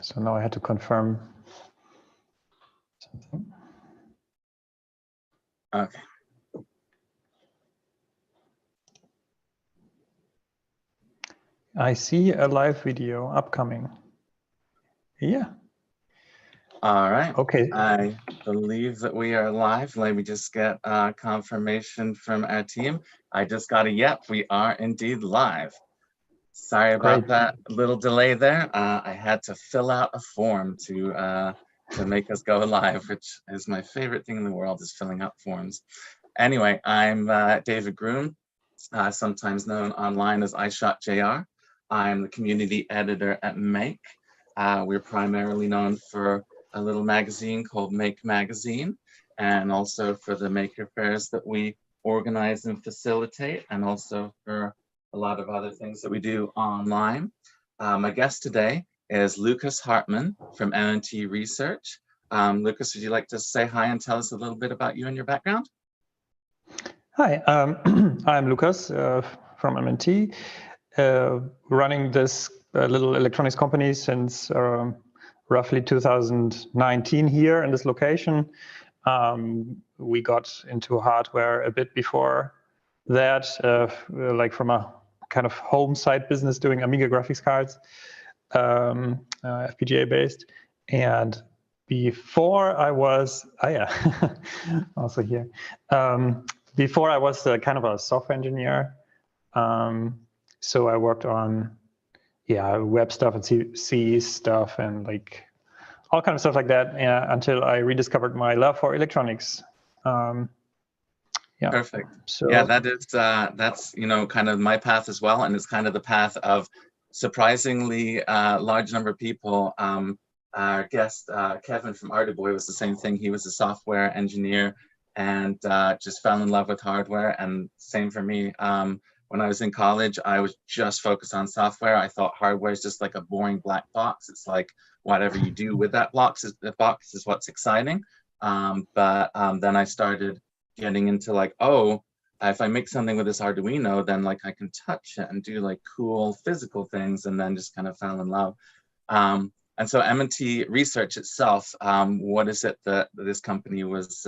So now I had to confirm something. Okay. I see a live video upcoming. Yeah. All right. Okay. I believe that we are live. Let me just get confirmation from our team. I just got a yep, we are indeed live. Sorry about that little delay there. I had to fill out a form to make us go live, which is my favorite thing in the world, is filling out forms. Anyway, I'm David Groom, sometimes known online as iShotJR. I'm the community editor at Make. We're primarily known for a little magazine called Make Magazine, and also for the maker fairs that we organize and facilitate, and also for a lot of other things that we do online. My guest today is Lucas Hartman from MNT Research. Lucas, would you like to say hi and tell us a little bit about you and your background? Hi, I'm Lucas from MNT, running this little electronics company since roughly 2019 here in this location. We got into hardware a bit before that, like from a kind of home side business doing Amiga graphics cards, FPGA based. And before I was, also here. Before I was kind of a software engineer. So I worked on, web stuff and C stuff and like all kind of stuff like that until I rediscovered my love for electronics. Yeah. Perfect. So yeah, that's kind of my path as well, and it's kind of the path of surprisingly large number of people. Our guest Kevin from Artiboy was the same thing. He was a software engineer and just fell in love with hardware. And same for me. When I was in college, I was just focused on software. I thought hardware is just like a boring black box. It's like whatever you do with that box is what's exciting. But then I started getting into like, oh, if I make something with this Arduino, then like I can touch it and do like cool physical things, and then just kind of fell in love. And so MNT Research itself, what is it that this company was,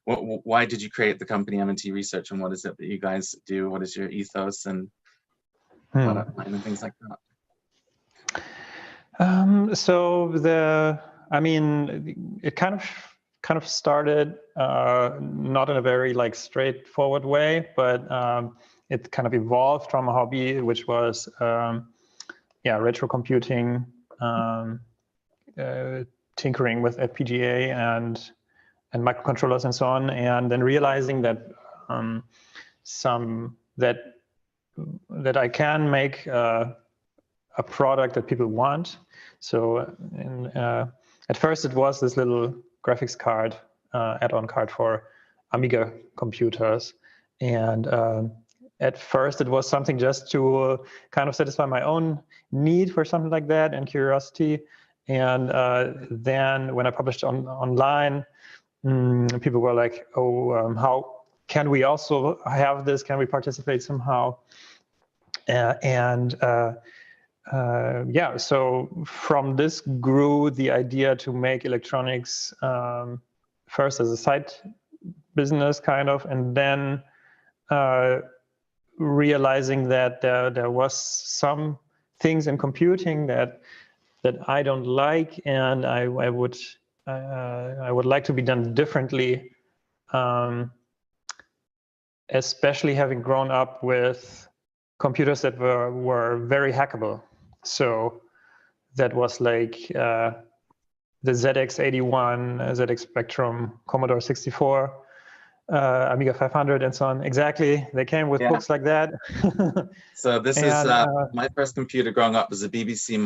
why did you create the company MNT Research, and what is it that you guys do? What is your ethos and product line and things like that? So it kind of started not in a very like straightforward way, but it kind of evolved from a hobby, which was retro computing, tinkering with FPGA and microcontrollers and so on, and then realizing that that I can make a product that people want. So at first it was this little graphics card, add-on card for Amiga computers. And at first it was something just to kind of satisfy my own need for something like that and curiosity. And then when I published online, people were like, oh, how can we also have this? Can we participate somehow? So from this grew the idea to make electronics first as a side business kind of, and then realizing that there was some things in computing that I don't like, and I would like to be done differently, especially having grown up with computers that were very hackable. So that was like the ZX81, ZX Spectrum, Commodore 64, Amiga 500, and so on. Exactly, they came with books like that. So this is my first computer growing up was a BBC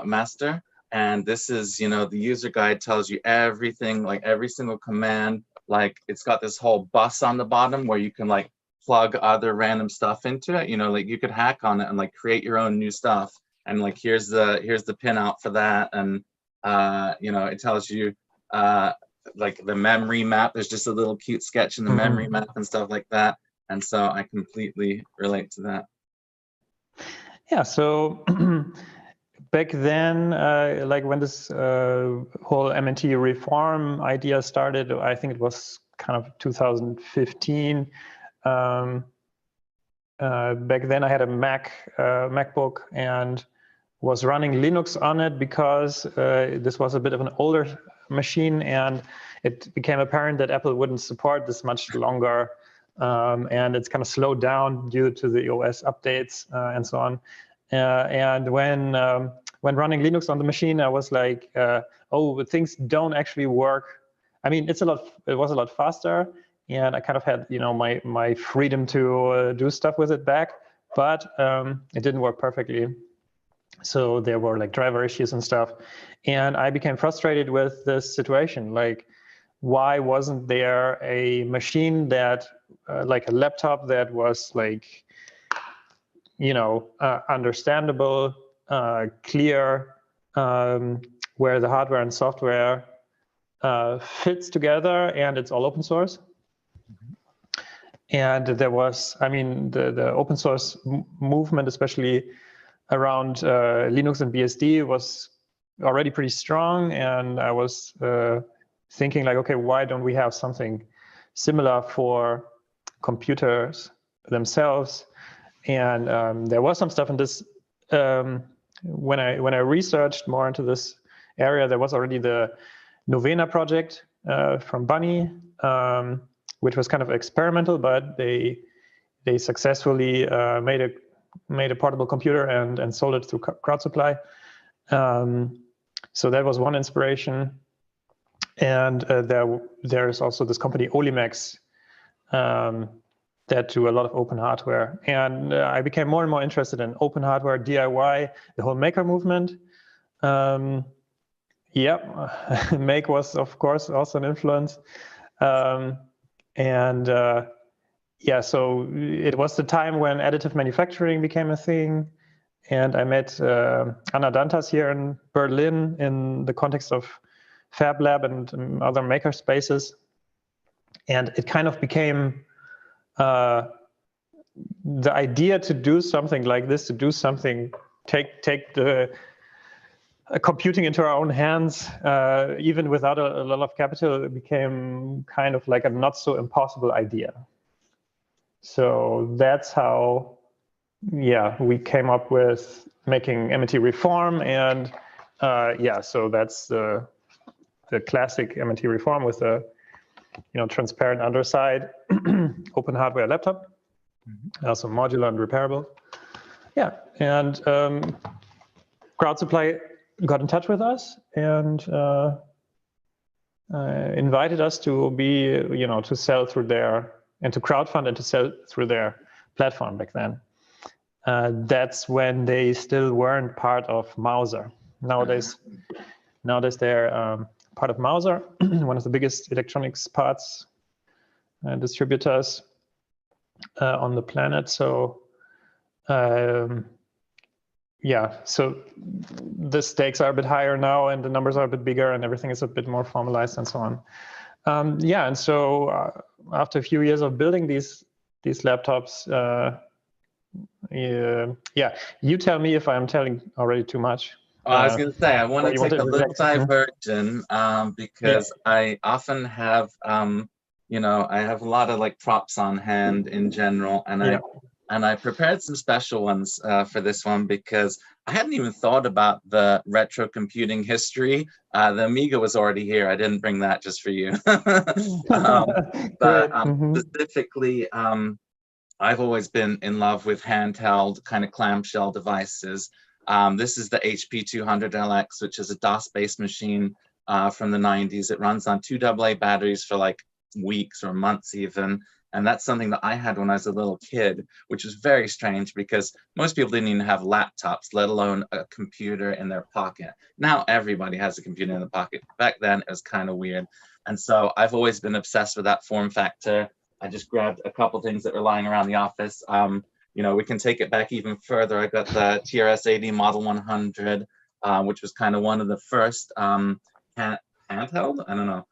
Master, and this is, the user guide tells you everything, like every single command. Like it's got this whole bus on the bottom where you can like plug other random stuff into it. Like you could hack on it and like create your own new stuff. And like here's the pinout for that, and it tells you like the memory map. There's just a little cute sketch in the memory map and stuff like that. And so I completely relate to that. Yeah, so back then, like when this whole MNT reform idea started, I think it was kind of 2015. Back then I had a MacBook and was running Linux on it because this was a bit of an older machine, and it became apparent that Apple wouldn't support this much longer, and it's kind of slowed down due to the OS updates and so on. And when running Linux on the machine, I was like, oh, things don't actually work. I mean, it was a lot faster, and I kind of had, my freedom to do stuff with it back, but it didn't work perfectly. So there were like driver issues and stuff. And I became frustrated with this situation. Like, why wasn't there a machine that, like a laptop that was like, understandable, clear, where the hardware and software fits together, and it's all open source. And there was, I mean, the open source movement, especially around Linux and BSD, was already pretty strong. And I was thinking like, okay, why don't we have something similar for computers themselves? And there was some stuff in this, when I researched more into this area, there was already the Novena project from Bunny, which was kind of experimental, but they successfully made a portable computer and sold it through crowd supply. So that was one inspiration. And there's also this company Olimex that do a lot of open hardware. And I became more and more interested in open hardware, DIY, the whole maker movement. Make was, of course, also an influence. So it was the time when additive manufacturing became a thing. And I met Anna Dantas here in Berlin in the context of Fab Lab and other maker spaces. And it kind of became the idea to do something like this, take the computing into our own hands, even without a lot of capital, it became kind of like a not so impossible idea. So that's how, we came up with making MNT reform, and so that's the classic MNT reform with the transparent underside, open hardware laptop, also modular and repairable. Yeah, and Crowd Supply got in touch with us and invited us to be, to sell through their, and to crowdfund and to sell through their platform back then. That's when they still weren't part of Mauser. Nowadays they're part of Mauser, one of the biggest electronics parts distributors on the planet. So so the stakes are a bit higher now, and the numbers are a bit bigger, and everything is a bit more formalized and so on. And so after a few years of building these laptops, you tell me if I'm telling already too much. I was going to say, I want to take a little diversion because I often have, I have a lot of like props on hand in general, and I prepared some special ones for this one because I hadn't even thought about the retro computing history. The Amiga was already here. I didn't bring that just for you. Specifically, I've always been in love with handheld kind of clamshell devices. This is the HP 200LX, which is a DOS-based machine from the 90s. It runs on 2 AA batteries for like weeks or months even. And that's something that I had when I was a little kid, which is very strange because most people didn't even have laptops, let alone a computer in their pocket. Now everybody has a computer in the pocket. Back then, it was kind of weird. And so I've always been obsessed with that form factor. I just grabbed a couple things that were lying around the office. We can take it back even further. I got the TRS-80 Model 100, which was kind of one of the first handheld, I don't know,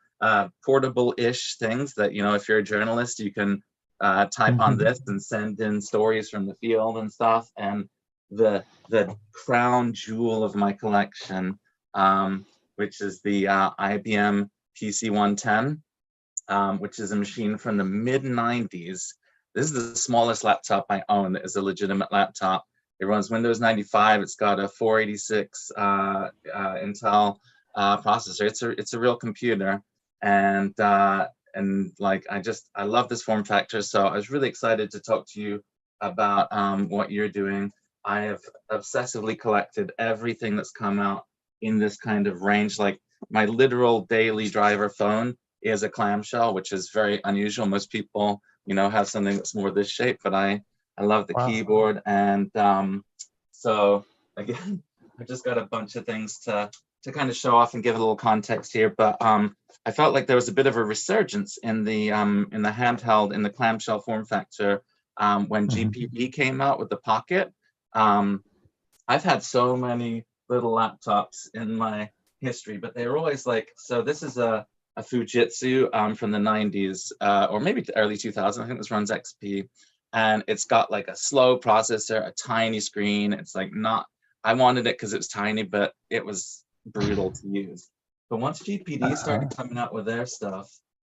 portable-ish things that, if you're a journalist, you can type on this and send in stories from the field and stuff. And the crown jewel of my collection, which is the IBM PC-110, which is a machine from the mid-90s. This is the smallest laptop I own that is a legitimate laptop. It runs Windows 95. It's got a 486 Intel processor. It's a real computer, and like I love this form factor. So I was really excited to talk to you about what you're doing. I have obsessively collected everything that's come out in this kind of range. Like my literal daily driver phone is a clamshell, which is very unusual. Most people, you know, have something that's more this shape, but I love the keyboard. And so again, I just got a bunch of things to kind of show off and give a little context here. But I felt like there was a bit of a resurgence in the handheld, in the clamshell form factor when GPD came out with the Pocket. I've had so many little laptops in my history, but they were always like, so this is a Fujitsu from the 90s or maybe the early 2000s. I think this runs XP, and it's got like a slow processor, a tiny screen. It's like not, I wanted it because it was tiny, but it was brutal to use. But once GPD started coming out with their stuff,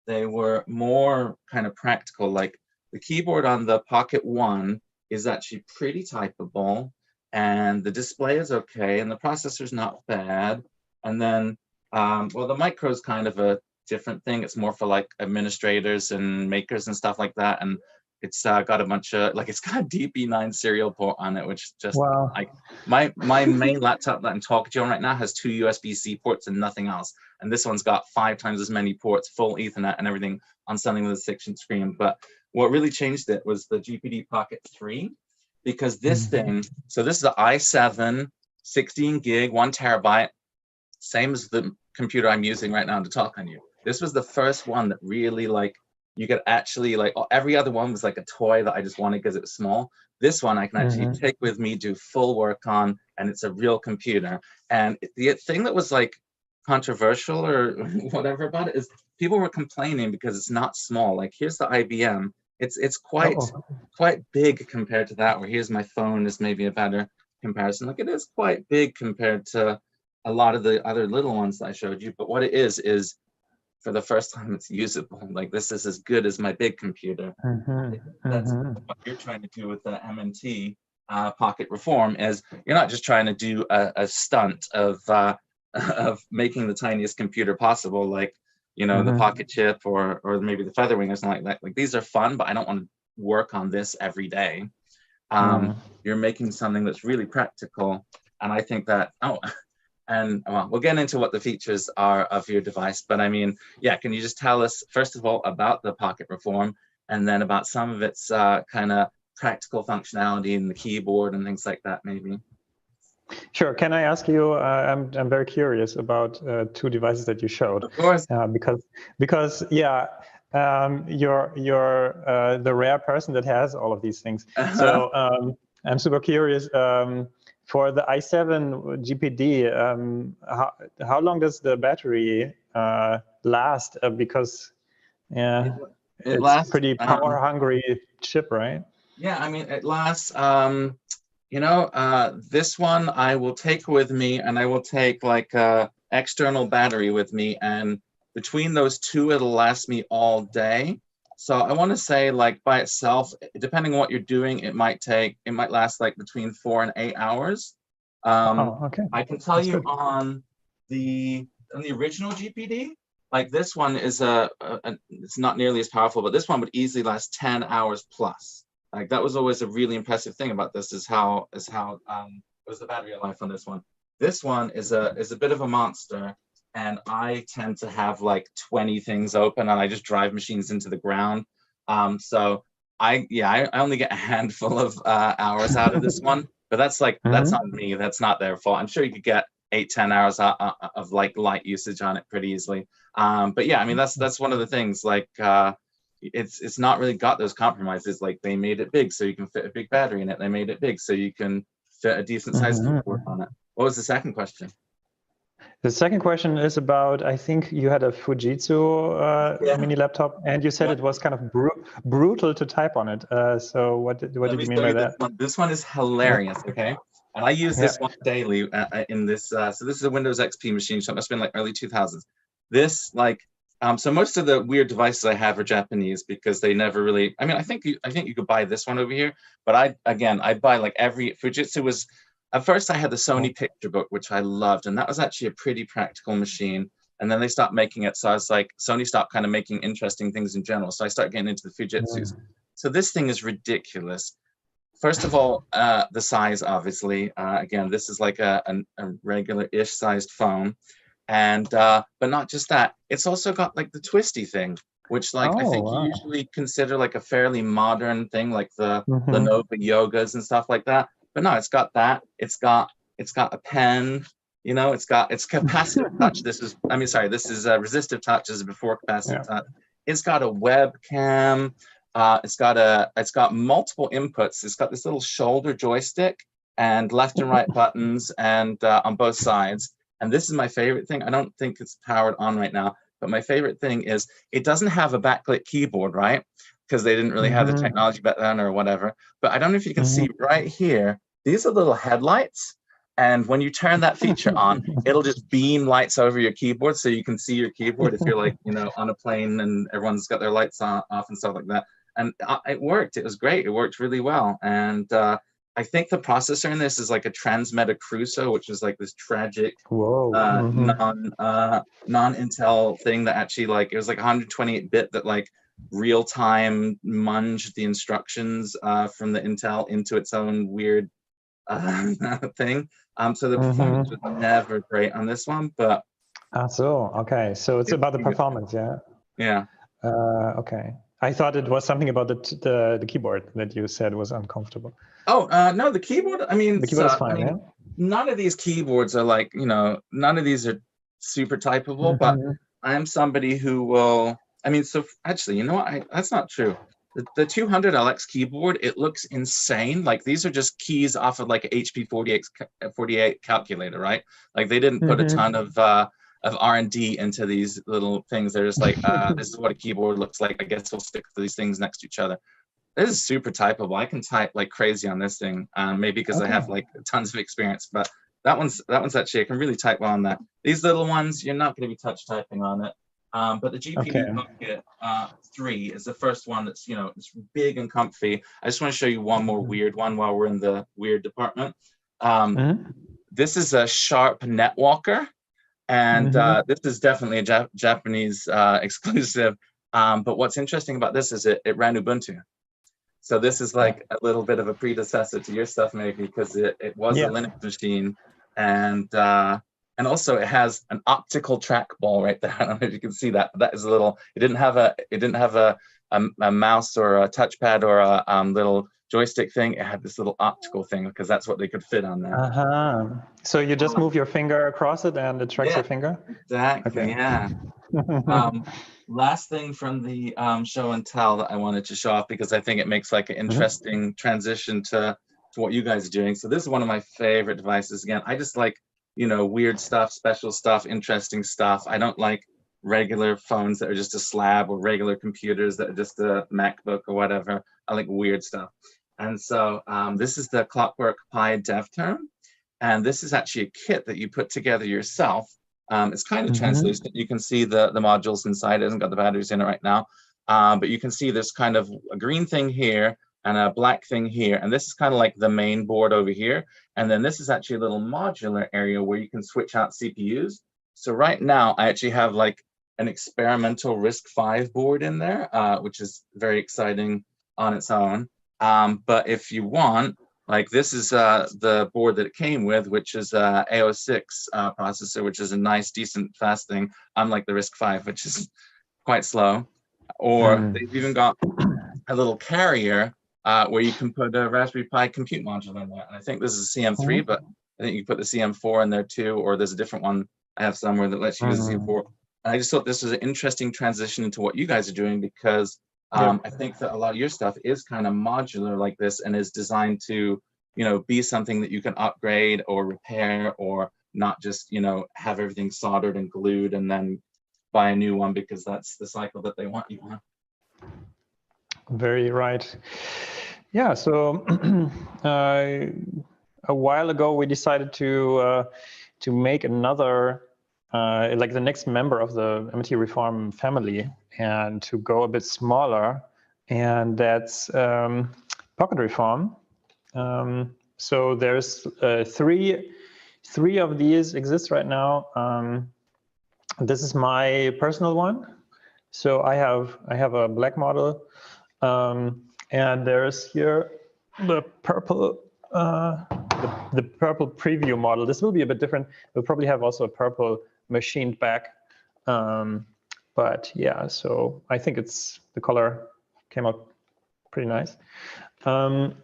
they were more kind of practical. Like the keyboard on the Pocket 1 is actually pretty typable, and the display is okay, and the processor's not bad. And then, well, the micro is kind of a different thing. It's more for like administrators and makers and stuff like that. And it's got a bunch of, like, it's got a DP9 serial port on it, which just, like, my main laptop that I'm talking to you on right now has 2 USB-C ports and nothing else. And this one's got 5 times as many ports, full Ethernet and everything on something with a 6-inch screen. But what really changed it was the GPD Pocket 3, because this thing, so this is the i7, 16 gig, 1 terabyte, same as the computer I'm using right now to talk on you. This was the first one that really, like, you could actually, like, every other one was like a toy that I just wanted because it was small. This one I can actually take with me, do full work on, and it's a real computer. And the thing that was like controversial or whatever about it is people were complaining because it's not small. Like, here's the IBM. It's quite big compared to that, or here's my phone is maybe a better comparison. Like, it is quite big compared to a lot of the other little ones that I showed you. But what it is for the first time, it's usable. Like, this is as good as my big computer. That's what you're trying to do with the MNT Pocket Reform, is you're not just trying to do a stunt of making the tiniest computer possible, like, you know, the Pocket Chip or maybe the Featherwing or something like that. Like, these are fun, but I don't want to work on this every day. You're making something that's really practical. And I think that, and well, we'll get into what the features are of your device, but I mean, yeah, can you just tell us, first of all, about the Pocket Reform, and then about some of its kind of practical functionality in the keyboard and things like that, maybe? Sure. Can I ask you, I'm very curious about 2 devices that you showed. Of course. Because yeah, you're the rare person that has all of these things. So I'm super curious. For the i7 GPD, how long does the battery last? Because yeah, it lasts, pretty power hungry chip, right? Yeah, I mean, it lasts. You know, this one I will take with me, and I will take like a external battery with me, and between those 2, it'll last me all day. So I want to say, like, by itself, depending on what you're doing, it might last like between 4 and 8 hours. Okay. I can tell you on the original GPD, like, this one is it's not nearly as powerful, but this one would easily last 10 hours plus. Like, that was always a really impressive thing about this, is how was the battery life on this one. This one is a bit of a monster. And I tend to have like 20 things open, and I just drive machines into the ground. So I only get a handful of hours out of this one, but that's like, that's on me. That's not their fault. I'm sure you could get 8-10 hours of like light usage on it pretty easily. But yeah, I mean, that's one of the things, like, it's not really got those compromises. Like, they made it big so you can fit a big battery in it. They made it big so you can fit a decent sized keyboard on it. What was the second question? The second question is about, I think you had a Fujitsu mini laptop, and you said it was kind of brutal to type on it. So what did you mean by that? This one is hilarious, okay? And I use this one daily in this. So this is a Windows XP machine, so it must have been like early 2000s. This so most of the weird devices I have are Japanese because they never really. I mean, I think you could buy this one over here, but I buy like every Fujitsu was. At first, I had the Sony picture book, which I loved, and that was actually a pretty practical machine. And then they stopped making it, so I was like, Sony stopped kind of making interesting things in general. So I started getting into the Fujitsus. So this thing is ridiculous. First of all, the size, obviously. Again, this is like a regular-ish sized phone. And but not just that, it's also got like the twisty thing, which I think you usually consider like a fairly modern thing, like the Lenovo Yogas and stuff like that. But no, it's got that. It's got a pen. It's capacitive touch. This is resistive touch. This is before capacitive touch. It's got a webcam. It's got multiple inputs. It's got this little shoulder joystick and left and right buttons and on both sides. And this is my favorite thing. I don't think it's powered on right now, but my favorite thing is it doesn't have a backlit keyboard, right? Because they didn't really have the technology back then or whatever. But I don't know if you can see right here, these are little headlights. And when you turn that feature on, it'll just beam lights over your keyboard so you can see your keyboard if you're like, on a plane and everyone's got their lights off and stuff like that. And it worked. It was great. It worked really well. And I think the processor in this is like a Transmeta Crusoe, which is like this tragic non-Intel thing that actually it was like 128-bit that like real-time munged the instructions from the Intel into its own weird thing. So the performance was never great on this one, but okay. So it's about the performance, yeah. Okay. I thought it was something about the keyboard that you said was uncomfortable. Oh, no, the keyboard, the keyboard is fine, none of these keyboards are like, none of these are super typable, but I am somebody who will, so actually, that's not true. The 200LX keyboard, it looks insane. Like these are just keys off of like a HP 48 calculator, right? Like they didn't put a ton of R&D into these little things. They're just like, this is what a keyboard looks like. I guess we'll stick these things next to each other. This is super typable. I can type like crazy on this thing, maybe because I have like tons of experience. But that one's actually, I can really type well on that. These little ones, you're not going to be touch typing on it. But the GPU Bucket 3 is the first one that's, it's big and comfy. I just want to show you one more weird one while we're in the weird department. This is a Sharp Netwalker. And this is definitely a Japanese exclusive. But what's interesting about this is it ran Ubuntu. So this is like a little bit of a predecessor to your stuff, maybe, because it was a Linux machine. And also it has an optical trackball right there. I don't know if you can see that. That is a little. It didn't have a mouse or a touchpad or a little joystick thing. It had this little optical thing because that's what they could fit on there. So you just move your finger across it and it tracks your finger? Exactly, yeah. Last thing from the show and tell that I wanted to show off because I think it makes like an interesting transition to what you guys are doing. So this is one of my favorite devices. Again, I just like, weird stuff, special stuff, interesting stuff. I don't like regular phones that are just a slab or regular computers that are just a MacBook or whatever. I like weird stuff. And so this is the Clockwork Pi Dev Term. And this is actually a kit that you put together yourself. It's kind of translucent. You can see the modules inside. It hasn't got the batteries in it right now. But you can see there's kind of a green thing here and a black thing here. And this is kind of like the main board over here. And then this is actually a little modular area where you can switch out CPUs. So right now, I actually have like an experimental RISC-V board in there, which is very exciting on its own. But if you want, like this is the board that it came with, which is A06 processor, which is a nice, decent, fast thing, unlike the RISC-V, which is quite slow. Or they've even got a little carrier where you can put a Raspberry Pi compute module in there. And I think this is a CM3, but I think you can put the CM4 in there too, or there's a different one I have somewhere that lets you use the CM4. And I just thought this was an interesting transition into what you guys are doing because I think that a lot of your stuff is kind of modular like this and is designed to, be something that you can upgrade or repair or not just, you know, have everything soldered and glued and then buy a new one because that's the cycle that they want you on. Very right. Yeah, so a while ago we decided to make another like the next member of the MNT Reform family, and to go a bit smaller, and that's Pocket Reform. So there's three of these exist right now. This is my personal one. So I have a black model, and there's here the purple the purple preview model. This will be a bit different. We'll probably have also a purple machined back. But yeah, so I think the color came out pretty nice. And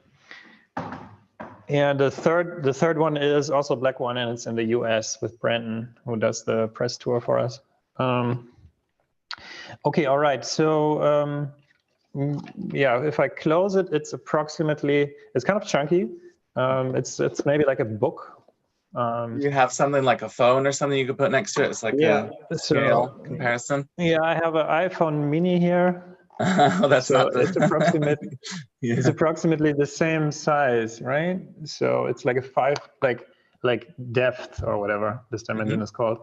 the third one is also a black one, and it's in the US with Brandon, who does the press tour for us. Okay, all right. So yeah, if I close it, it's kind of chunky. It's maybe like a book. You have something like a phone or something you could put next to it. It's like a scale comparison. Yeah, I have an iPhone mini here. Oh, that's so not the... it's approximately the same size, right? So it's like a 5, like depth or whatever this dimension is called.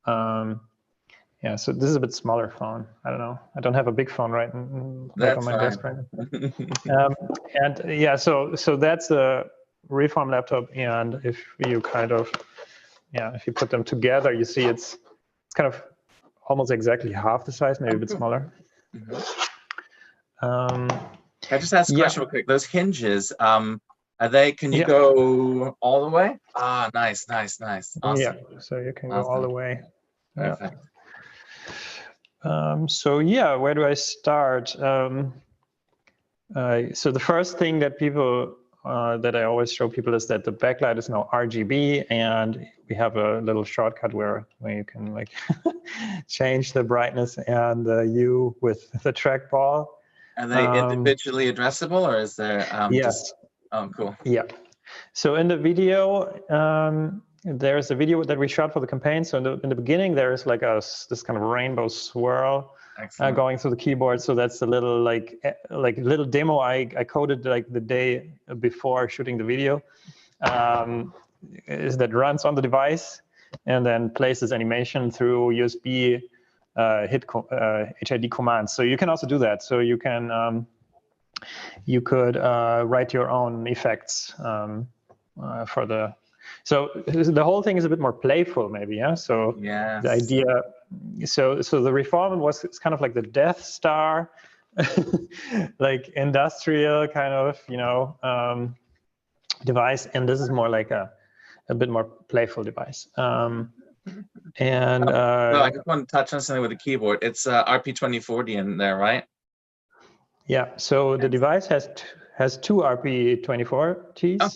Yeah, so this is a bit smaller phone. I don't know. I don't have a big phone right on my desk right now. And yeah, so that's a Reform laptop, and if you if you put them together, you see it's kind of almost exactly half the size, maybe a bit smaller. Can I just ask a question real quick? Those hinges, are they? Can you go all the way? Ah, nice. Awesome. Yeah, so you can go all the way. Perfect. So yeah, where do I start? So the first thing that that I always show people is that the backlight is now RGB, and we have a little shortcut where you can like change the brightness and the hue with the trackball. Are they individually addressable, or is there yes. Oh, cool. Yeah. So in the video, there's a video that we shot for the campaign. So in the beginning, there's like this kind of rainbow swirl going through the keyboard. So that's a little like little demo I coded like the day before shooting the video. Is that runs on the device and then plays this animation through USB HID commands. So you can also do that. So you can you could write your own effects for the. So the whole thing is a bit more playful, maybe, yeah. So the idea, so the Reform it's kind of like the Death Star, like industrial kind of device, and this is more like a bit more playful device. And no, I just want to touch on something with the keyboard. It's RP2040 in there, right? Yeah. So the device has two RP2040s. Oh.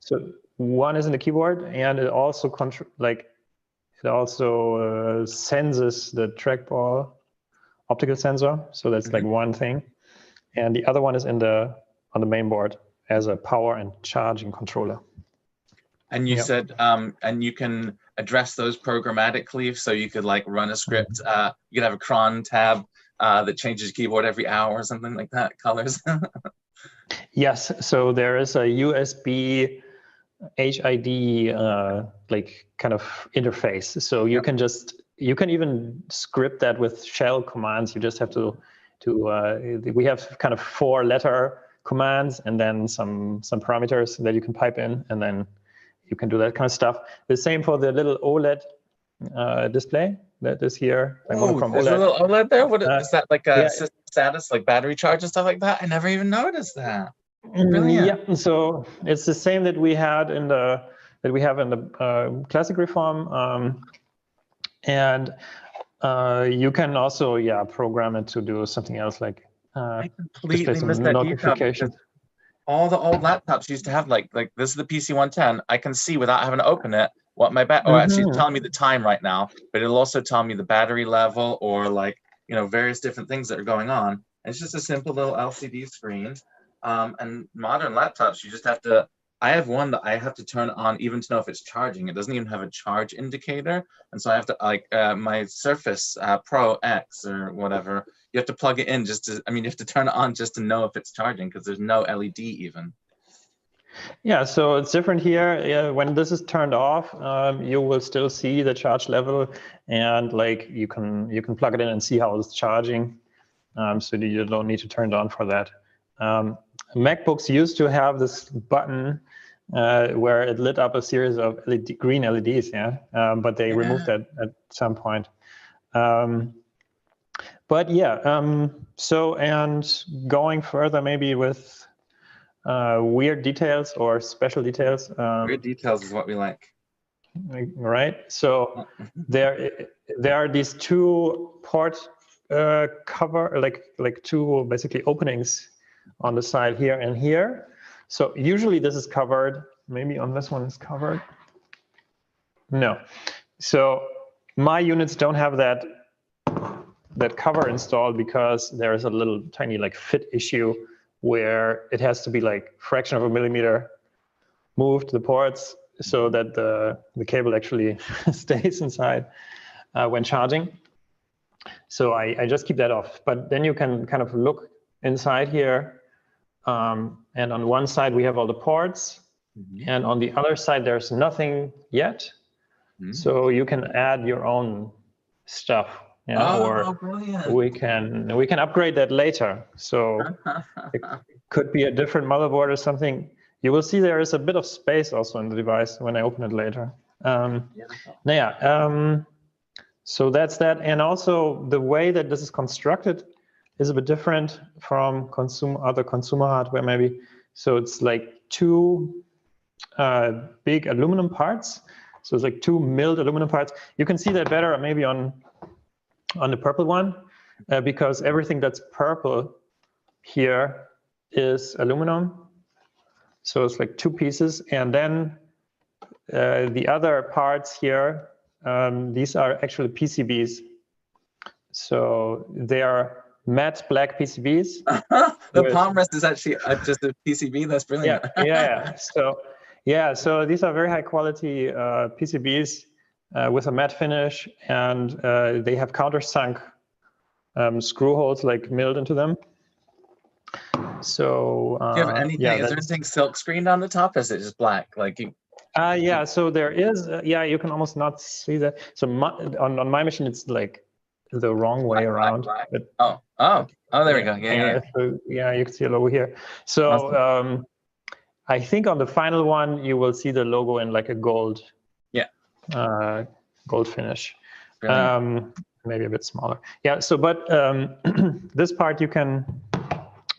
So one is in the keyboard, and it also senses the trackball optical sensor. So that's like one thing, and the other one is on the main board as a power and charging controller. And you said, and you can address those programmatically, so you could like run a script. You could have a cron tab that changes keyboard every hour or something like that, colors. Yes. So there is a USB HID like kind of interface. So you can even script that with shell commands. You just have to we have kind of 4-letter commands and then some parameters that you can pipe in, and then you can do that kind of stuff. The same for the little OLED display that is here. Oh, there's a little OLED there? What is that, like a status, like battery charge and stuff like that? I never even noticed that. Brilliant. Yeah, so it's the same that we have in the classic Reform, and you can also program it to do something else, like I completely missed that notification. All the old laptops used to have like this is the PC110. I can see without having to open it what my actually it's telling me the time right now, but it'll also tell me the battery level or like various different things that are going on. And it's just a simple little LCD screen. And modern laptops, you just have to I have one that I have to turn on even to know if it's charging. It doesn't even have a charge indicator, and so I have to like my Surface Pro X or whatever. You have to plug it in just to. I mean, you have to turn it on just to know if it's charging because there's no LED even. Yeah, so it's different here. Yeah, when this is turned off, you will still see the charge level, and like you can plug it in and see how it's charging. So you don't need to turn it on for that. MacBooks used to have this button where it lit up a series of green LEDs, yeah, but they removed that at some point. But yeah, so and going further maybe with weird details or special details. Weird details is what we like. Right. So there are these two port cover, like two basically openings on the side here and here. So usually this is covered. Maybe on this one is covered. No. So my units don't have that cover installed because there is a little tiny like fit issue where it has to be like fraction of a millimeter moved the ports so that the cable actually stays inside when charging. So I just keep that off. But then you can kind of look inside here. And on one side, we have all the ports. Mm-hmm. And on the other side, there's nothing yet. Mm-hmm. So you can add your own stuff. Yeah, brilliant. we can upgrade that later. So it could be a different motherboard or something. You will see there is a bit of space also in the device when I open it later. So that's that. And also the way that this is constructed is a bit different from other consumer hardware maybe. So it's like two big aluminum parts. So it's like two milled aluminum parts. You can see that better maybe on the purple one because everything that's purple here is aluminum. So it's like two pieces, and then the other parts here, these are actually PCBs. So they are matte black PCBs. The palm rest is actually just a PCB. That's brilliant. So these are very high quality PCBs with a matte finish, and they have countersunk screw holes like milled into them. So do you have anything? Is there anything silk screened on the top? Is it just black? Like you? Yeah. So there is. You can almost not see that. So on my machine, it's like the wrong way around. Black. But, there we go. Yeah. So, you can see a logo here. So awesome. I think on the final one you will see the logo in like a gold. Yeah. Gold finish. Maybe a bit smaller. Yeah. So, but this part you can,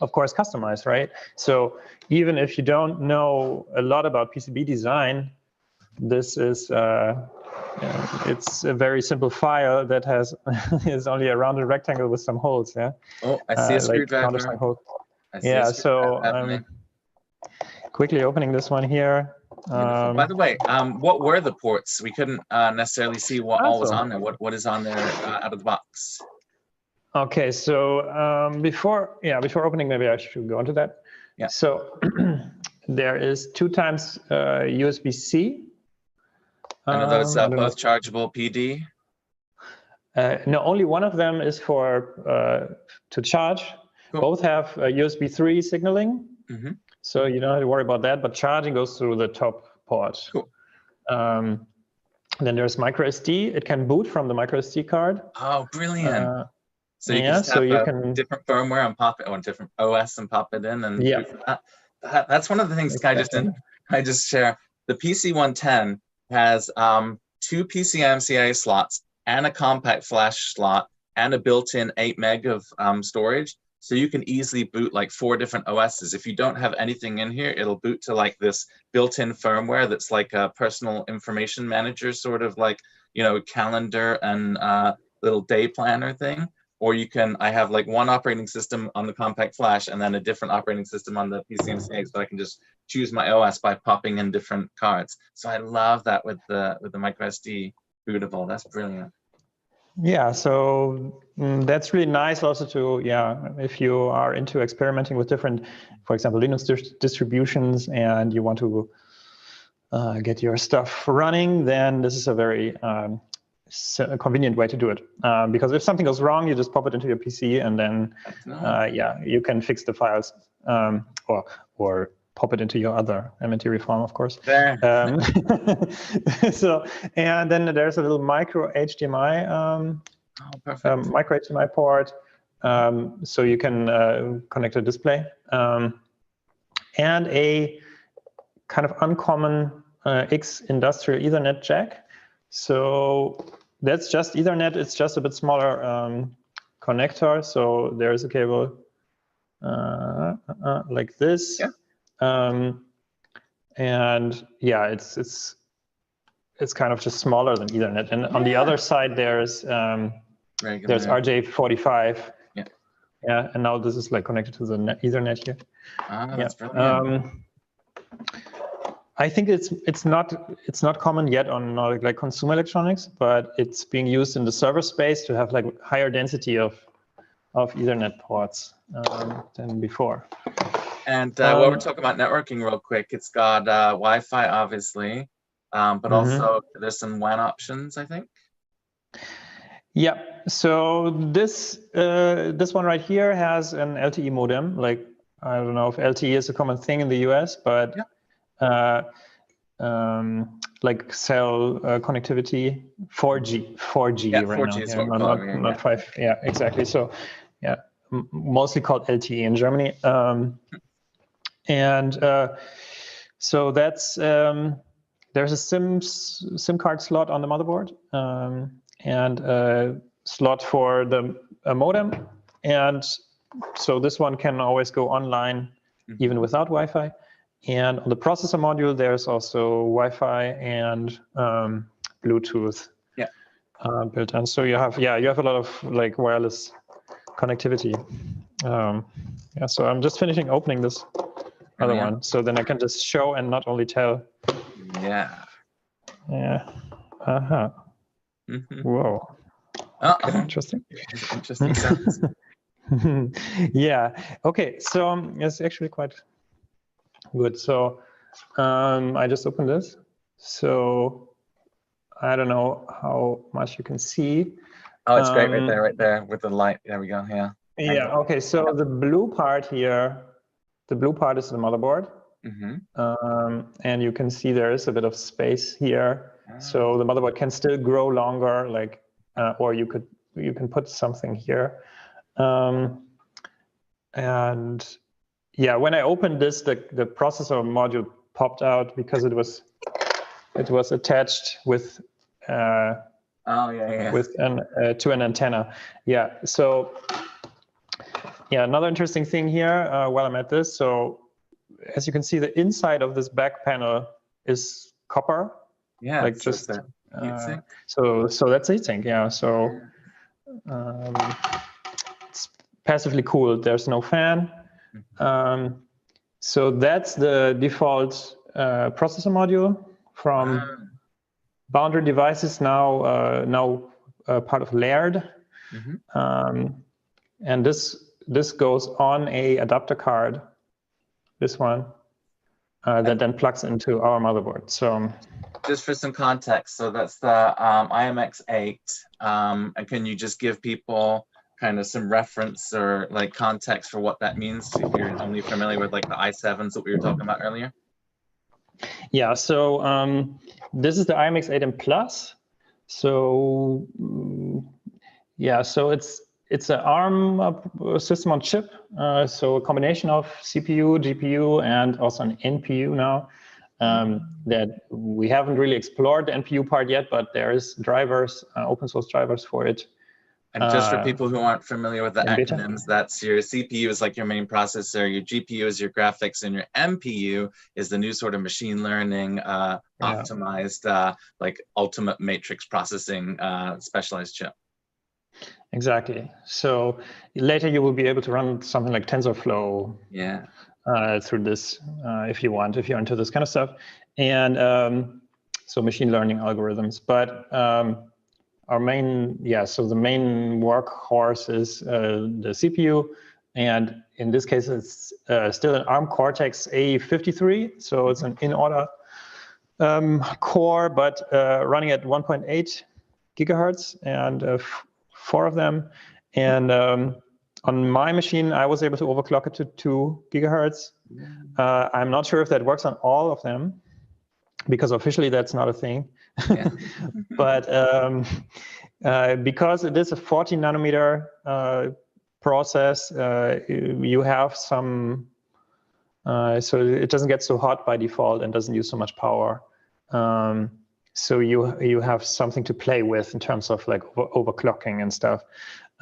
of course, customize, right? So even if you don't know a lot about PCB design, this is it's a very simple file that is only a rounded rectangle with some holes. Yeah. Oh, I see a screwdriver. So quickly opening this one here. By the way, what were the ports? We couldn't necessarily see what all was on there. What is on there out of the box? Okay, so before opening, maybe I should go into that. Yeah. So there is 2 times USB-C. And are those both chargeable PD? No, only one of them is for to charge. Cool. Both have USB 3 signaling, so you don't have to worry about that. But charging goes through the top port. Cool. Then there's micro SD. It can boot from the micro SD card. Oh, brilliant! So you can have different firmware and pop it on different OS and pop it in, and that's one of the things I just share. The PC110 has 2 PCMCIA slots and a compact flash slot and a built-in 8 meg of storage. So you can easily boot like 4 different OSs. If you don't have anything in here, it'll boot to like this built-in firmware that's like a personal information manager, sort of like, calendar and little day planner thing. Or I have like one operating system on the compact flash and then a different operating system on the PCMCIA, so I can just choose my OS by popping in different cards. So I love that with the micro SD bootable. That's brilliant. Yeah, so that's really nice also to, if you are into experimenting with different, for example, Linux distributions and you want to get your stuff running, then this is a very a convenient way to do it. Because if something goes wrong, you just pop it into your PC and then, you can fix the files or pop it into your other MNT reform, of course. There. So, and then there's a little micro HDMI, micro HDMI port, so you can connect a display, and a kind of uncommon X industrial Ethernet jack. So that's just Ethernet. It's just a bit smaller connector. So there's a cable like this. And yeah, it's kind of just smaller than Ethernet. And on the other side, there's RJ45. Yeah, and now this is like connected to the Ethernet here. That's brilliant. I think it's not common yet on like consumer electronics, but it's being used in the server space to have like higher density of Ethernet ports than before. And while we're talking about networking real quick, it's got Wi-Fi, obviously, but also there's some WAN options, I think. Yeah, so this one right here has an LTE modem. Like, I don't know if LTE is a common thing in the US, but like cell connectivity, 4G right 4G now. is what we're calling not 5. Yeah, exactly. So yeah, mostly called LTE in Germany. And so that's there's a SIM card slot on the motherboard, and a slot for the modem, and so this one can always go online even without Wi-Fi. And on the processor module, there's also Wi-Fi and Bluetooth built in. So you have a lot of like wireless connectivity. So I'm just finishing opening this other one, so then I can just show and not only tell. Whoa. Okay, interesting. Interesting sense. Yeah. Okay. So it's actually quite good. So I just opened this. So I don't know how much you can see. Oh, it's great right there with the light. There we go. Yeah. Yeah. Okay. So the blue part here, the blue part is the motherboard. And you can see there is a bit of space here. So the motherboard can still grow longer, like, or you can put something here. And yeah, when I opened this, the processor module popped out because it was attached with with to an antenna. Yeah. So yeah, another interesting thing here while I'm at this. So as you can see, the inside of this back panel is copper. Yeah, like just heatsink. So that's heatsink. Yeah. So it's passively cooled. There's no fan. So that's the default processor module from Boundary Devices, now part of Laird. And this goes on a adapter card. This one that then plugs into our motherboard. So just for some context, so that's the IMX8. And can you just give people kind of some reference or like context for what that means if you're only familiar with like the i7s that we were talking about earlier? Yeah, so this is the IMX8M Plus. So yeah, so it's an ARM system on chip. So a combination of CPU, GPU, and also an NPU now. That we haven't really explored the NPU part yet, but there is drivers, open source drivers for it. And just for people who aren't familiar with the acronyms, that's your CPU is like your main processor, your GPU is your graphics, and your NPU is the new sort of machine learning optimized, like ultimate matrix processing specialized chip. Exactly. So later you will be able to run something like TensorFlow through this if you want, if you're into this kind of stuff. And so machine learning algorithms. But so the main workhorse is the CPU, and in this case it's still an ARM Cortex A53, so it's an in-order core, but running at 1.8 gigahertz, and 4 of them. And on my machine, I was able to overclock it to 2 gigahertz. I'm not sure if that works on all of them, because officially that's not a thing. Yeah. But because it is a 14 nanometer process, you have some, so it doesn't get so hot by default and doesn't use so much power. So you have something to play with in terms of like overclocking and stuff.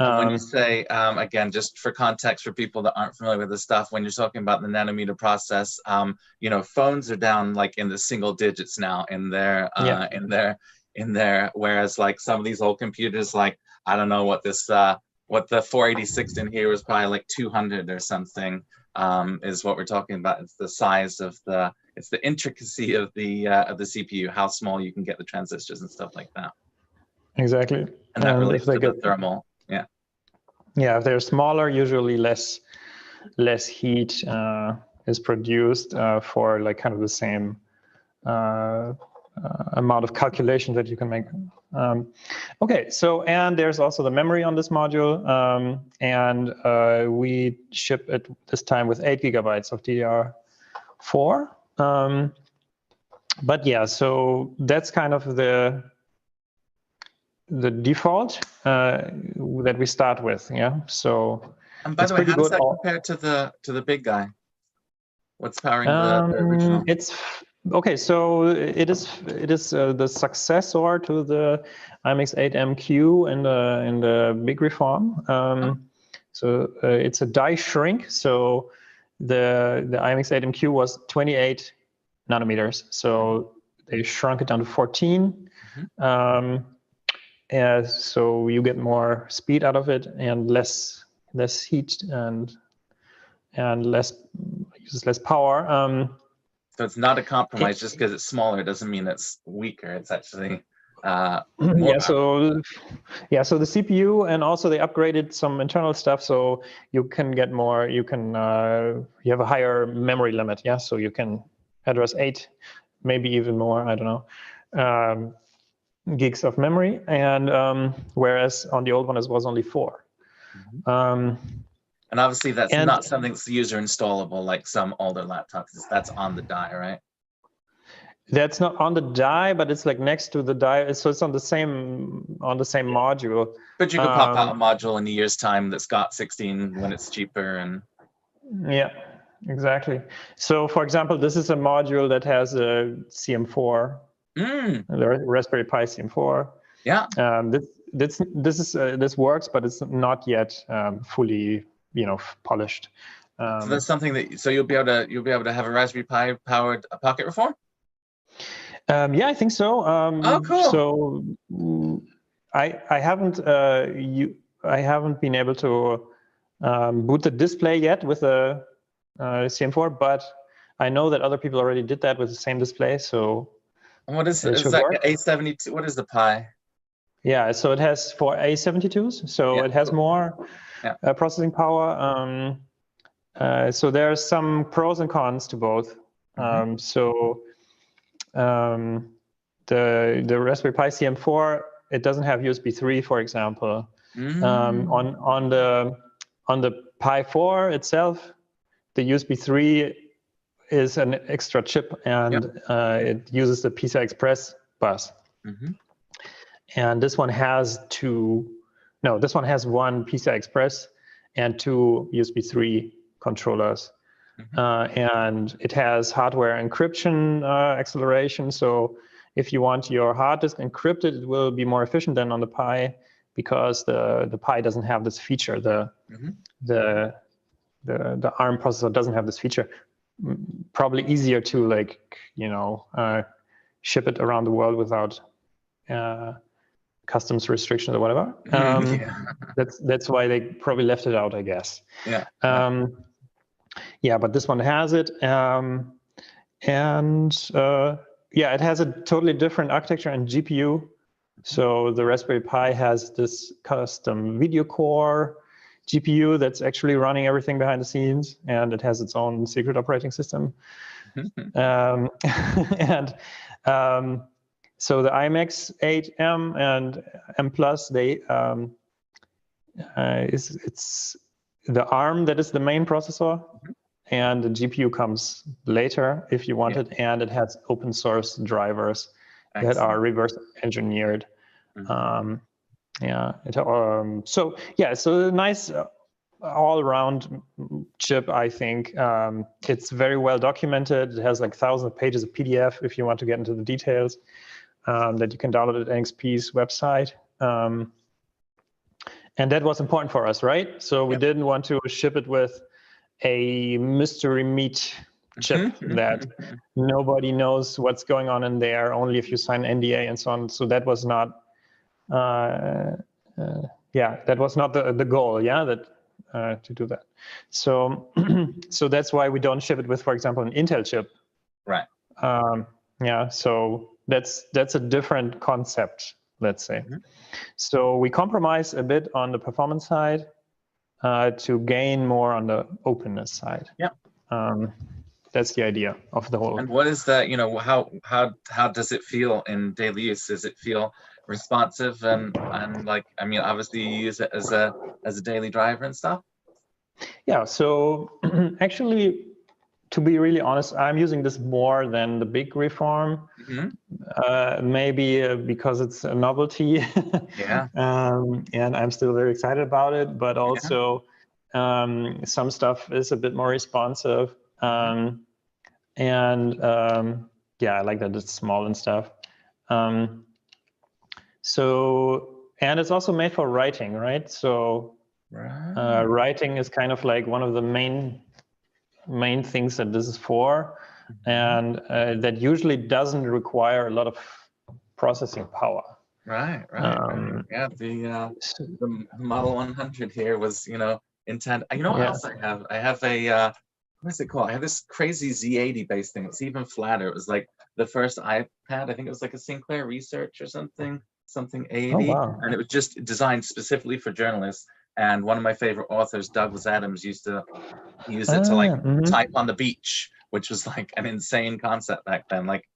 And when you say, again, just for context for people that aren't familiar with this stuff, when you're talking about the nanometer process, you know, phones are down like in the single digits now in their, whereas like some of these old computers, like, I don't know what this, what the 486 in here is probably like 200 or something, is what we're talking about. It's the size of it's the intricacy of the CPU, how small you can get the transistors and stuff like that. Exactly. And that relates to the thermal. Yeah. Yeah, if they're smaller, usually less heat is produced for like kind of the same amount of calculation that you can make. Okay, so, and there's also the memory on this module, and we ship it this time with 8 gigabytes of DDR4. But yeah, so that's kind of the default that we start with. Yeah. So. And by the way, how does that compare to the big guy? What's powering the original? It's okay. So it is the successor to the IMX8MQ in the big reform. So it's a die shrink. So the IMX8MQ was 28 nanometers. So they shrunk it down to 14. So you get more speed out of it and less heat and uses less power. So it's not a compromise just because it's smaller doesn't mean it's weaker. It's actually more powerful. So the CPU, and also they upgraded some internal stuff, so you can get more. You can you have a higher memory limit. Yeah, so you can address 8, maybe even more. I don't know. Gigs of memory, and whereas on the old one it was only 4. And obviously that's not something that's user installable like some older laptops. That's on the die, right? That's not on the die, but it's like next to the die, so it's on the same module. But you can pop out a module in a year's time that's got 16 when it's cheaper, and yeah, exactly. So for example, this is a module that has a CM4. The Raspberry Pi CM4. Yeah. This works, but it's not yet fully, polished. So that's something that you'll be able to have a Raspberry Pi powered Pocket Reform. Yeah, I think so. Oh, cool. So I haven't been able to boot the display yet with a CM4, but I know that other people already did that with the same display. So. And what is that A72? What is the Pi? Yeah, so it has 4 A72s, so it has more processing power. So there are some pros and cons to both. So the Raspberry Pi CM4, it doesn't have USB 3, for example. On the Pi 4 itself, the USB 3 is an extra chip, and it uses the PCI Express bus. And this one has this one has 1 PCI Express and 2 USB 3 controllers. And it has hardware encryption acceleration. So if you want your hard disk encrypted, it will be more efficient than on the Pi, because the Pi doesn't have this feature. The ARM processor doesn't have this feature. Probably easier to ship it around the world without customs restrictions or whatever. That's why they probably left it out, I guess. But this one has it, and it has a totally different architecture and GPU So the Raspberry Pi has this custom video core GPU that's actually running everything behind the scenes, and it has its own secret operating system. And so the IMX 8M and M Plus, it's the ARM that is the main processor, and the GPU comes later if you want it, and it has open source drivers that are reverse engineered. So a nice all-around chip, I think. It's very well documented. It has like thousands of pages of PDF if you want to get into the details, that you can download at NXP's website. And that was important for us, right? So we didn't want to ship it with a mystery meat chip that nobody knows what's going on in there, only if you sign NDA and so on. So that was not, that was not the goal, to do that. So, so that's why we don't ship it with, for example, an Intel chip. Right. So that's a different concept, let's say. So we compromise a bit on the performance side to gain more on the openness side. That's the idea of the whole. And what is that? How does it feel in daily use? Does it feel responsive and like, I mean, obviously you use it as a daily driver and stuff? Yeah. So actually, to be really honest, I'm using this more than the big reform. Maybe because it's a novelty. And I'm still very excited about it, but also some stuff is a bit more responsive. I like that it's small and stuff. And it's also made for writing, right? So writing is kind of like one of the main things that this is for, and that usually doesn't require a lot of processing power. Right. The Model 100 here was, intent. You know what else I have? I have a what's it called? I have this crazy Z80 based thing. It's even flatter. It was like the first iPad. I think it was like a Sinclair Research or something 80, and it was just designed specifically for journalists. And one of my favorite authors, Douglas Adams, used to use it to like type on the beach, which was like an insane concept back then. Like,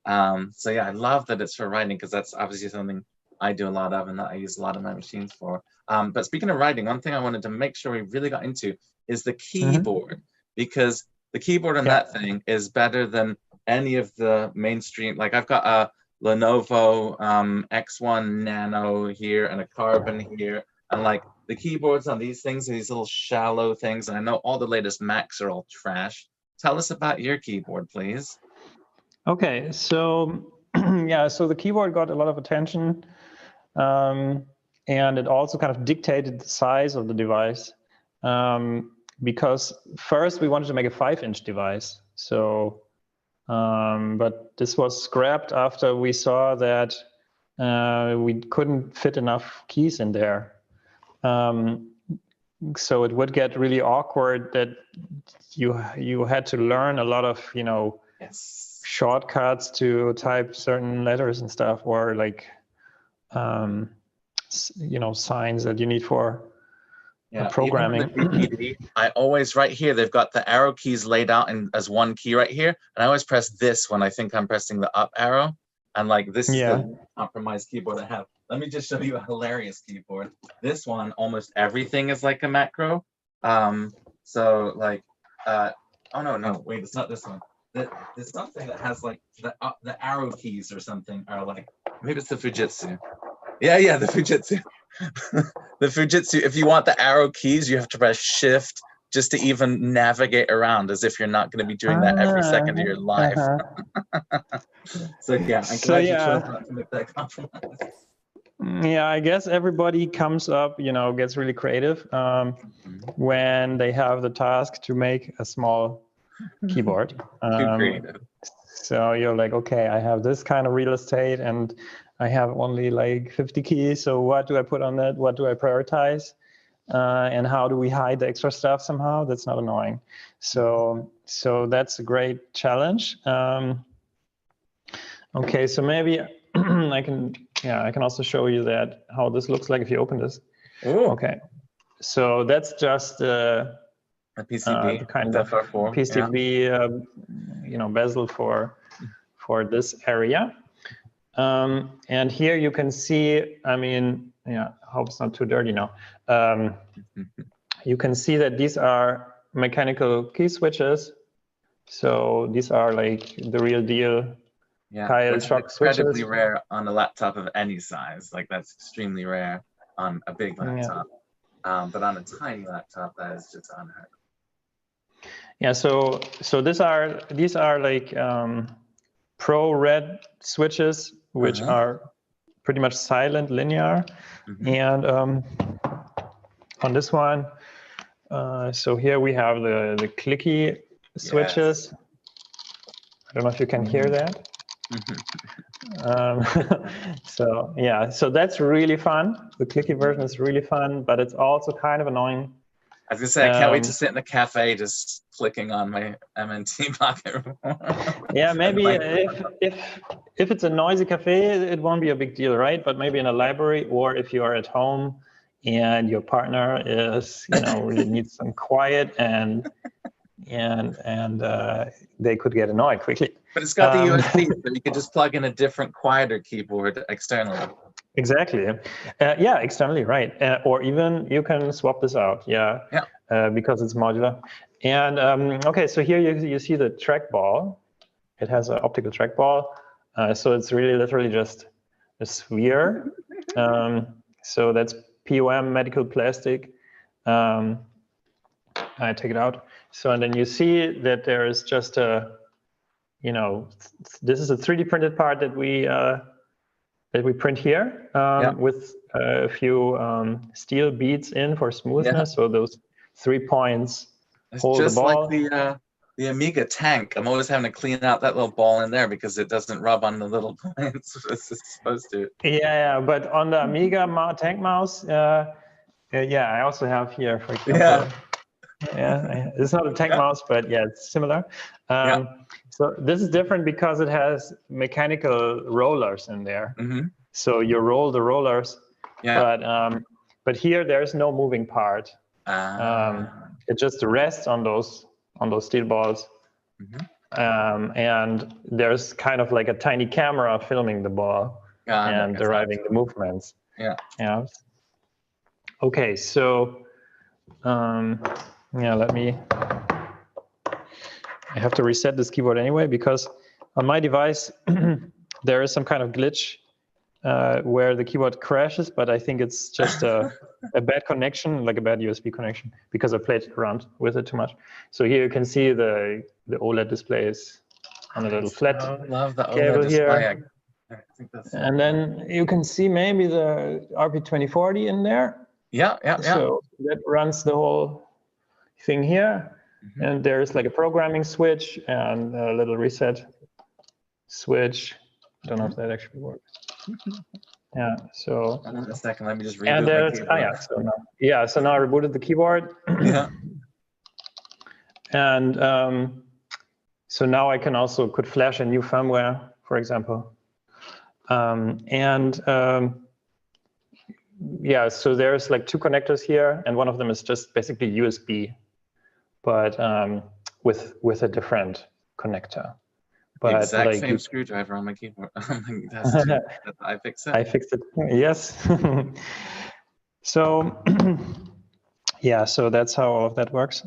so yeah, I love that it's for writing, because that's obviously something I do a lot of and that I use a lot of my machines for. But speaking of writing, one thing I wanted to make sure we really got into is the keyboard, because the keyboard on that thing is better than any of the mainstream. Like I've got a Lenovo X1 Nano here and a Carbon here, and like the keyboards on these things are these little shallow things, and I know all the latest Macs are all trash. Tell us about your keyboard, please. Okay, so so the keyboard got a lot of attention, and it also kind of dictated the size of the device, because first we wanted to make a 5-inch device. So, but this was scrapped after we saw that we couldn't fit enough keys in there. So it would get really awkward that you had to learn a lot of, shortcuts to type certain letters and stuff, or like, signs that you need for programming. I always, right here, they've got the arrow keys laid out as one key right here. And I always press this when I think I'm pressing the up arrow. And like, this is the compromised keyboard I have. Let me just show you a hilarious keyboard. This one, almost everything is like a macro. So like, oh no, wait, it's not this one. There's something that has like the arrow keys or something are like, maybe it's the Fujitsu. Yeah, the Fujitsu. The Fujitsu, if you want the arrow keys, you have to press shift just to even navigate around, as if you're not going to be doing that every second of your life. So yeah, I'm glad you chose not to make that compromise. Yeah, I guess everybody comes up, gets really creative when they have the task to make a small keyboard. Too creative. So you're like, okay, I have this kind of real estate and I have only like 50 keys. So what do I put on that? What do I prioritize? And how do we hide the extra stuff somehow that's not annoying? So that's a great challenge. Okay, so maybe I can yeah, I can also show you that how this looks like if you open this. Oh, Okay, so that's just a PCB, the kind of PCB, bezel for this area. And here you can see, I mean, yeah, I hope it's not too dirty now. You can see that these are mechanical key switches. So these are like the real deal. Yeah, which is shock incredibly switches. rare on a laptop of any size. Like that's extremely rare on a big laptop. Yeah. But on a tiny laptop, that is just unheard of. Yeah, so these are like pro red switches, which are pretty much silent linear. And on this one, so here we have the clicky switches. Yes. I don't know if you can hear that. So yeah, so that's really fun. The clicky version is really fun, but it's also kind of annoying. I was gonna say, I can't wait to sit in a cafe just clicking on my MNT pocket. Yeah, maybe if it's a noisy cafe, it won't be a big deal, right? But maybe in a library, or if you are at home and your partner is, really needs some quiet and they could get annoyed quickly. But it's got the USB, so you could just plug in a different, quieter keyboard externally. Exactly. Yeah, externally, right. Or even you can swap this out. Yeah. Because it's modular. And okay, so here you see the trackball. It has an optical trackball. So it's really literally just a sphere. So that's POM, medical plastic. I take it out. So, and then you see that there is just a, this is a 3D printed part that we print here with a few steel beads in for smoothness. So those 3 points hold the ball. Just like the Amiga tank. I'm always having to clean out that little ball in there because it doesn't rub on the little points as it's supposed to. Yeah, but on the Amiga tank mouse, I also have here, for example. Yeah, it's not a tank mouse, but yeah, it's similar. So this is different because it has mechanical rollers in there. So you roll the rollers, but here there's no moving part. It just rests on those steel balls, and there's kind of like a tiny camera filming the ball and deriving the movements. Yeah. Okay, so I have to reset this keyboard anyway, because on my device, there is some kind of glitch where the keyboard crashes, but I think it's just a bad connection, like a bad USB connection, because I played around with it too much. So here you can see the OLED display is on a little flat cable here. I think that's and then you can see maybe the RP2040 in there. So that runs the whole thing here. And there's like a programming switch and a little reset switch. I don't know if that actually works. Yeah, so. A second, let me just reboot my keyboard. So now I rebooted the keyboard. And so now I could flash a new firmware, for example. So there's like 2 connectors here, and one of them is just basically USB, but with a different connector. But the exact same screwdriver on my keyboard. I fixed it. I fixed it. Yes. So so that's how all of that works.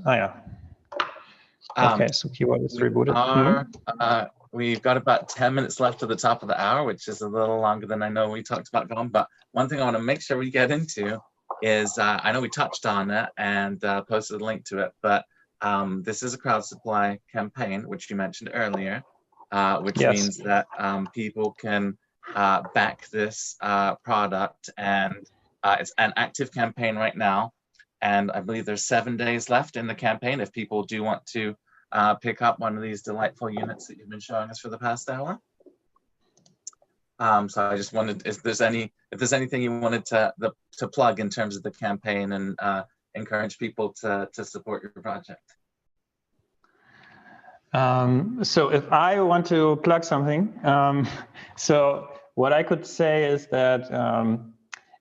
Okay, so keyboard is rebooted. We've got about 10 minutes left to the top of the hour, which is a little longer than I know we talked about going. But one thing I want to make sure we get into is, I know we touched on it and posted a link to it, but this is a crowd supply campaign, which you mentioned earlier, which means that people can back this product, and it's an active campaign right now. And I believe there's 7 days left in the campaign if people do want to pick up one of these delightful units that you've been showing us for the past hour. So I just wondered if there's anything you wanted to plug in terms of the campaign and encourage people to support your project. So if I want to plug something, so what I could say is that,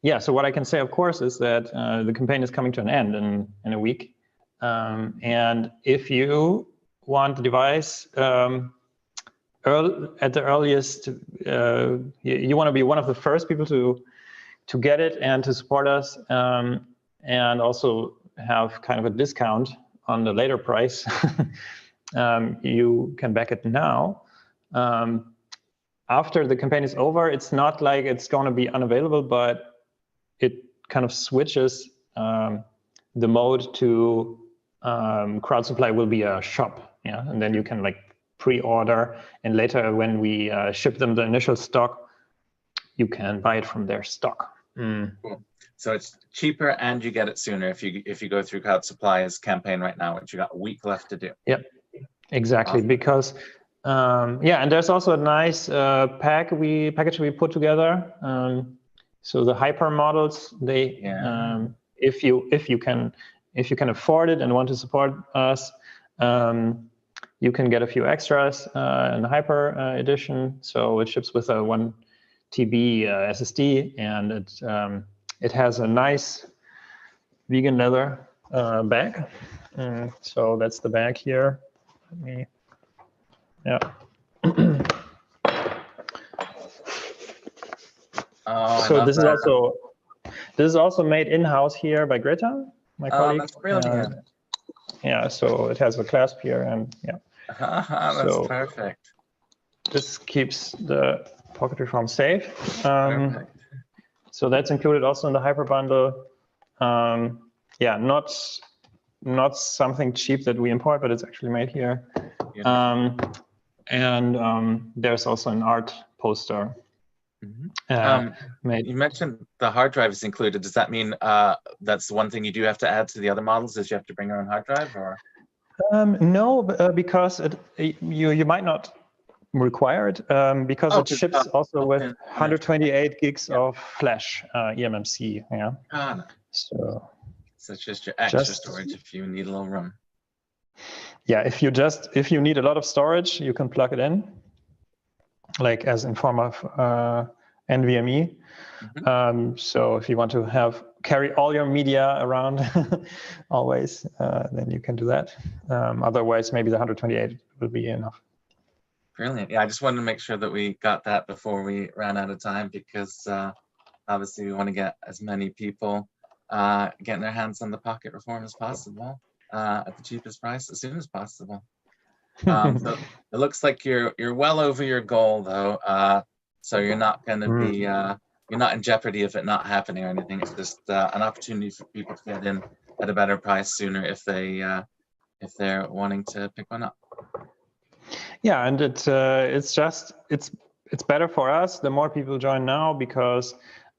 yeah, so what I can say, of course, is that the campaign is coming to an end in a week. And if you want the device at the earliest, you want to be one of the first people to get it and to support us, and also have kind of a discount on the later price. You can back it now. After the campaign is over, it's not like it's going to be unavailable, but it kind of switches the mode to crowd supply will be a shop, yeah, and then you can like pre-order, and later when we ship them the initial stock, you can buy it from their stock. Cool. So it's cheaper and you get it sooner if you go through Crowd Supply's campaign right now, which you got a week left to do. Yep, exactly. Awesome. Because yeah, and there's also a nice package we put together. So the hyper models, they if you can afford it and want to support us, you can get a few extras in the hyper edition. So it ships with a 1 TB SSD, and it has a nice vegan leather bag. So that's the bag here. Let me, yeah. So this is also made in-house here by Greta, my colleague. That's brilliant. Yeah, so it has a clasp here, and yeah. That's perfect. This keeps the pocket reform safe. So that's included also in the hyper bundle. Yeah, not something cheap that we import, but it's actually made here. And there's also an art poster. You mentioned the hard drive is included. Does that mean that's one thing you do have to add to the other models, is you have to bring your own hard drive, or? No, because you might not require it, because it ships also with 128 gigs of flash eMMC. Yeah. No. So it's just your extra storage if you need a little room. Yeah, if you need a lot of storage, you can plug it in, like as in form of NVMe. So if you want to carry all your media around always, then you can do that. Otherwise, maybe the 128 will be enough. Brilliant. Yeah, I just wanted to make sure that we got that before we ran out of time, because obviously we want to get as many people getting their hands on the Pocket Reform as possible at the cheapest price as soon as possible. So it looks like you're well over your goal, though. So you're not going to be you're not in jeopardy of it not happening or anything. It's just an opportunity for people to get in at a better price sooner if they're wanting to pick one up. Yeah, and it's better for us the more people join now, because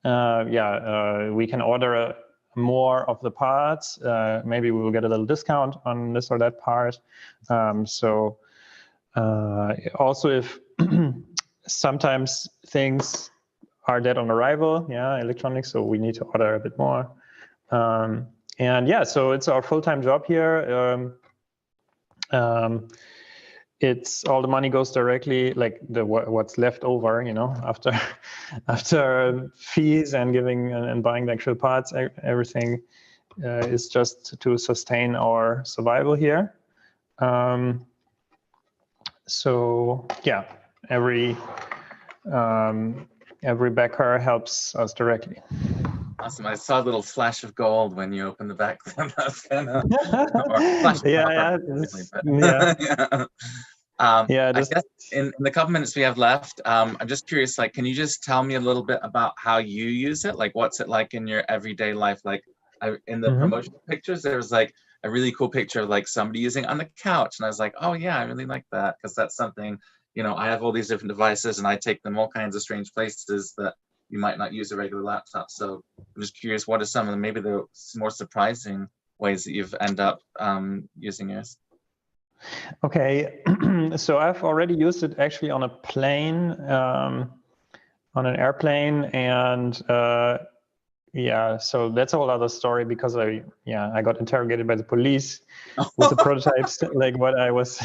we can order more of the parts. Maybe we will get a little discount on this or that part. So also, if sometimes things are dead on arrival, electronics, so we need to order a bit more. And yeah, so it's our full-time job here. It's all the money goes directly, like what's left over, after fees and giving and buying the actual parts, everything is just to sustain our survival here. So yeah, every backer helps us directly. Awesome. I saw a little flash of gold when you opened the back. That's kind of flash. Yeah. I guess in the couple minutes we have left, I'm just curious, like, can you just tell me a little bit about how you use it? Like, what's it like in your everyday life? Like, in the promotional pictures, there was like a really cool picture of like somebody using it on the couch, and I was like, oh yeah, I really like that, because that's something, I have all these different devices and I take them all kinds of strange places that you might not use a regular laptop. So I'm just curious, what are some of the maybe the more surprising ways that you've ended up using yours? Okay, so I've already used it actually on a plane, on an airplane, and so that's a whole other story, because I got interrogated by the police with the prototypes, like what I was,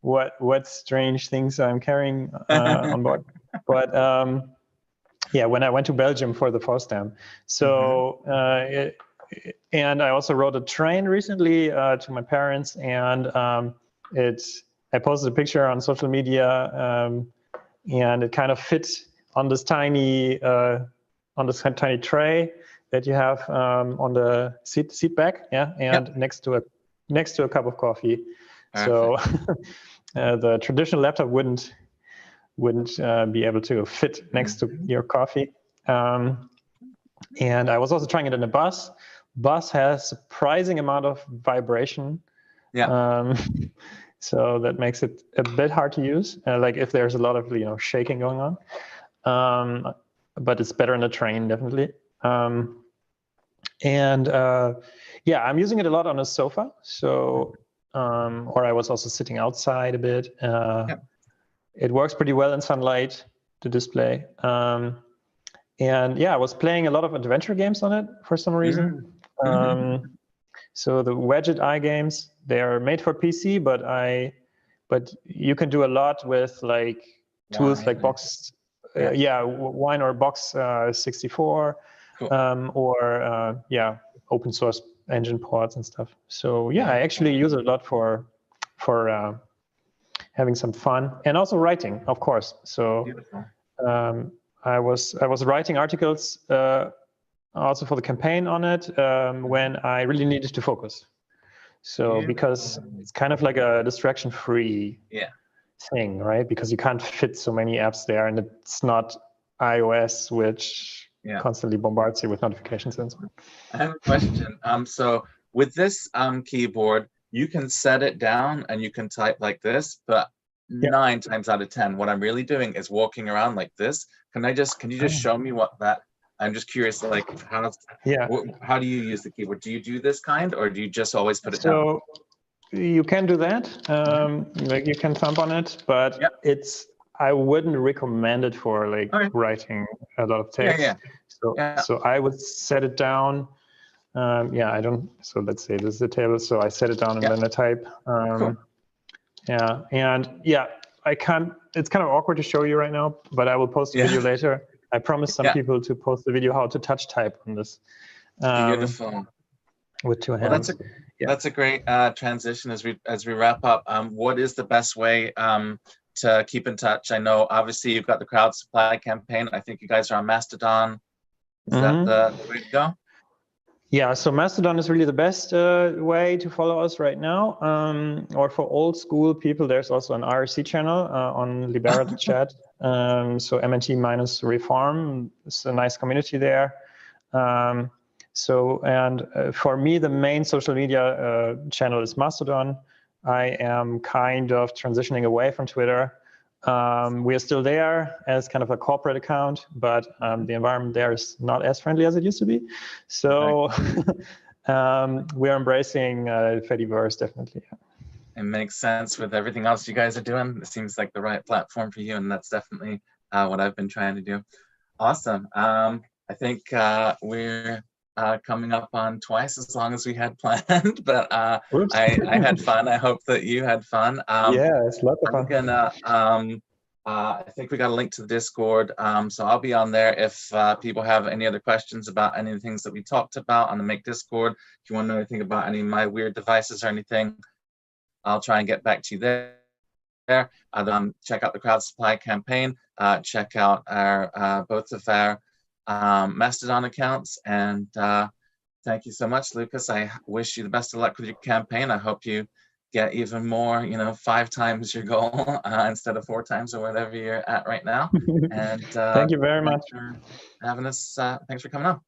what strange things I'm carrying on board. But yeah, when I went to Belgium for the FOSDEM. So, and I also rode a train recently to my parents, and I posted a picture on social media, and it kind of fits on this tiny tray that you have on the seat back, yeah, and next to a cup of coffee. So the traditional laptop wouldn't be able to fit next to your coffee. And I was also trying it in a bus. Bus has surprising amount of vibration. So that makes it a bit hard to use, like if there's a lot of shaking going on. But it's better in a train, definitely. And yeah, I'm using it a lot on a sofa. So or I was also sitting outside a bit. It works pretty well in sunlight, the display. And yeah, I was playing a lot of adventure games on it for some reason. So the Wedget Eye games, they are made for PC, but you can do a lot with like tools like Box, Wine or Box 64, or open source engine ports and stuff. So yeah, I actually use it a lot for having some fun, and also writing, of course. So I was writing articles also for the campaign on it when I really needed to focus. So because it's kind of like a distraction-free thing, right? Because you can't fit so many apps there, and it's not iOS, which constantly bombards you with notifications and so on. I have a question. So with this keyboard, you can set it down and you can type like this, but 9 times out of 10, what I'm really doing is walking around like this. Can you just show me what that? I'm just curious, like how do you use the keyboard? Do you do this kind, or do you just always put it down? So you can do that. Like you can thumb on it, but I wouldn't recommend it for like writing a lot of text. So I would set it down. I don't. So let's say this is the table. So I set it down and then I type. Yeah, and I can't. It's kind of awkward to show you right now, but I will post a video later. I promised some people to post the video how to touch type on this. Beautiful. With 2 hands. Well, that's a great transition as we wrap up. What is the best way to keep in touch? I know obviously you've got the crowd supply campaign. I think you guys are on Mastodon. Is that the way to go? Yeah, so Mastodon is really the best way to follow us right now. Or for old school people, there's also an IRC channel on Libera Chat. So MNT minus reform. It's a nice community there. For me, the main social media channel is Mastodon. I am kind of transitioning away from Twitter. We are still there as kind of a corporate account, but the environment there is not as friendly as it used to be. So we are embracing Fediverse, definitely. It makes sense with everything else you guys are doing. It seems like the right platform for you, and that's definitely what I've been trying to do. Awesome. I think we're coming up on twice as long as we had planned, but I had fun. I hope that you had fun. It's a lot of fun. I think we got a link to the Discord, so I'll be on there if people have any other questions about any of the things that we talked about on the Make Discord. If you want to know anything about any of my weird devices or anything, I'll try and get back to you there. Check out the crowd supply campaign. Check out our both of our Mastodon accounts, and thank you so much, Lucas. I wish you the best of luck with your campaign. I hope you get even more, 5 times your goal instead of 4 times or whatever you're at right now. And thank you very much for having us. Thanks for coming on.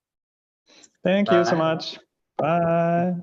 Thank you so much. Bye.